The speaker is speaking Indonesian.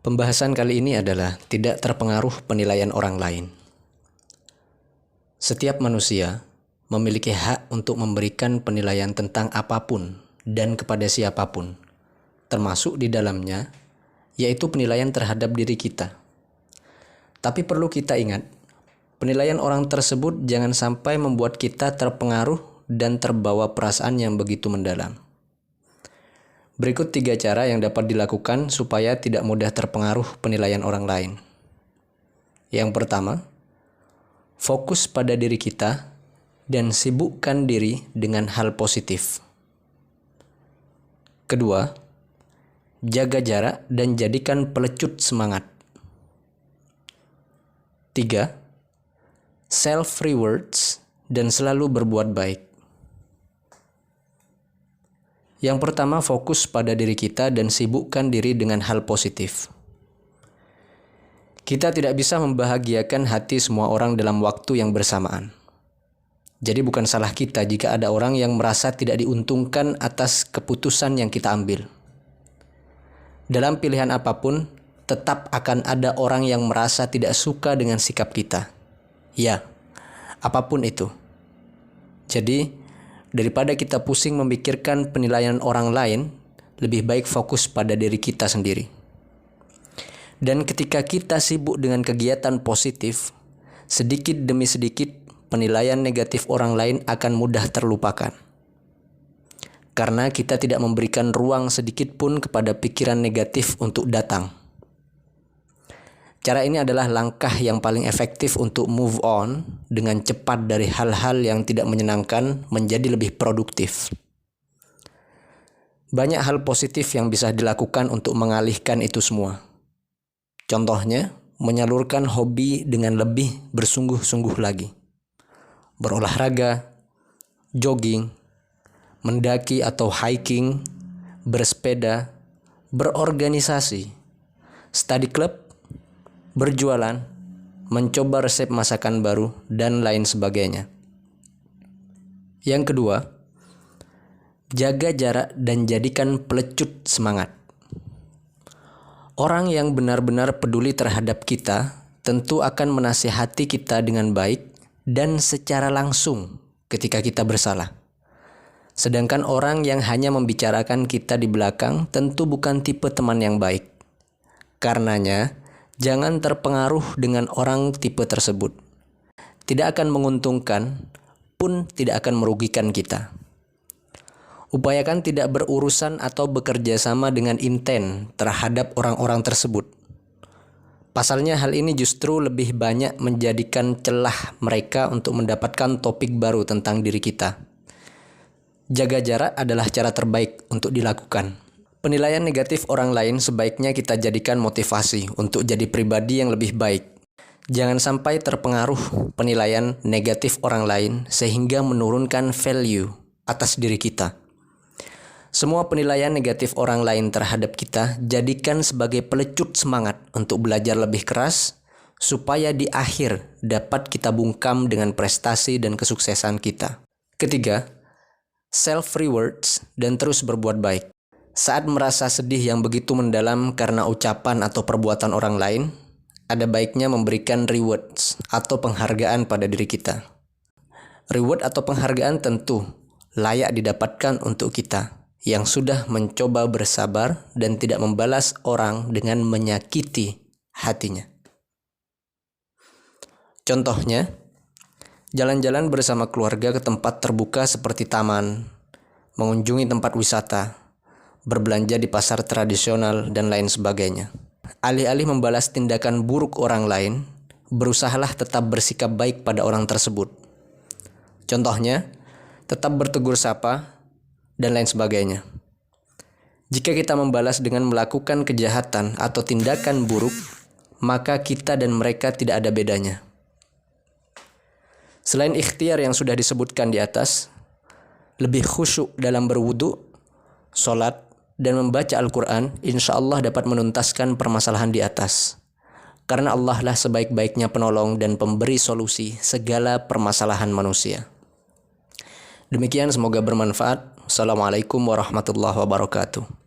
Pembahasan kali ini adalah tidak terpengaruh penilaian orang lain. Setiap manusia memiliki hak untuk memberikan penilaian tentang apapun dan kepada siapapun, termasuk di dalamnya, yaitu penilaian terhadap diri kita. Tapi perlu kita ingat, penilaian orang tersebut jangan sampai membuat kita terpengaruh dan terbawa perasaan yang begitu mendalam. Berikut 3 cara yang dapat dilakukan supaya tidak mudah terpengaruh penilaian orang lain. Yang pertama, fokus pada diri kita dan sibukkan diri dengan hal positif. Kedua, jaga jarak dan jadikan pelecut semangat. 3, self-rewards dan selalu berbuat baik. Yang pertama, fokus pada diri kita dan sibukkan diri dengan hal positif. Kita tidak bisa membahagiakan hati semua orang dalam waktu yang bersamaan. Jadi bukan salah kita jika ada orang yang merasa tidak diuntungkan atas keputusan yang kita ambil. Dalam pilihan apapun, tetap akan ada orang yang merasa tidak suka dengan sikap kita. Ya, apapun itu. Jadi, daripada kita pusing memikirkan penilaian orang lain, lebih baik fokus pada diri kita sendiri. Dan ketika kita sibuk dengan kegiatan positif, sedikit demi sedikit penilaian negatif orang lain akan mudah terlupakan. Karena kita tidak memberikan ruang sedikit pun kepada pikiran negatif untuk datang. Cara ini adalah langkah yang paling efektif untuk move on dengan cepat dari hal-hal yang tidak menyenangkan menjadi lebih produktif. Banyak hal positif yang bisa dilakukan untuk mengalihkan itu semua. Contohnya, menyalurkan hobi dengan lebih bersungguh-sungguh lagi. Berolahraga, jogging, mendaki atau hiking, bersepeda, berorganisasi, study club, berjualan, mencoba resep masakan baru, dan lain sebagainya. Yang kedua, jaga jarak dan jadikan pelecut semangat. Orang yang benar-benar peduli terhadap kita tentu akan menasihati kita dengan baik dan secara langsung ketika kita bersalah. Sedangkan orang yang hanya membicarakan kita di belakang tentu bukan tipe teman yang baik. Karenanya, jangan terpengaruh dengan orang tipe tersebut. Tidak akan menguntungkan, pun tidak akan merugikan kita. Upayakan tidak berurusan atau bekerja sama dengan inten terhadap orang-orang tersebut. Pasalnya hal ini justru lebih banyak menjadikan celah mereka untuk mendapatkan topik baru tentang diri kita. Jaga jarak adalah cara terbaik untuk dilakukan. Penilaian negatif orang lain sebaiknya kita jadikan motivasi untuk jadi pribadi yang lebih baik. Jangan sampai terpengaruh penilaian negatif orang lain sehingga menurunkan value atas diri kita. Semua penilaian negatif orang lain terhadap kita jadikan sebagai pelecut semangat untuk belajar lebih keras supaya di akhir dapat kita bungkam dengan prestasi dan kesuksesan kita. Ketiga, self-rewards dan terus berbuat baik. Saat merasa sedih yang begitu mendalam karena ucapan atau perbuatan orang lain, ada baiknya memberikan rewards atau penghargaan pada diri kita. Reward atau penghargaan tentu layak didapatkan untuk kita yang sudah mencoba bersabar dan tidak membalas orang dengan menyakiti hatinya. Contohnya, jalan-jalan bersama keluarga ke tempat terbuka seperti taman, mengunjungi tempat wisata, berbelanja di pasar tradisional, dan lain sebagainya. Alih-alih membalas tindakan buruk orang lain, berusahalah tetap bersikap baik pada orang tersebut. Contohnya, tetap bertegur sapa, dan lain sebagainya. Jika kita membalas dengan melakukan kejahatan atau tindakan buruk, maka kita dan mereka tidak ada bedanya. Selain ikhtiar yang sudah disebutkan di atas, lebih khusyuk dalam berwudu, sholat, dan membaca Al-Quran, insya Allah dapat menuntaskan permasalahan di atas. Karena Allah lah sebaik-baiknya penolong dan pemberi solusi segala permasalahan manusia. Demikian, semoga bermanfaat. Assalamualaikum warahmatullahi wabarakatuh.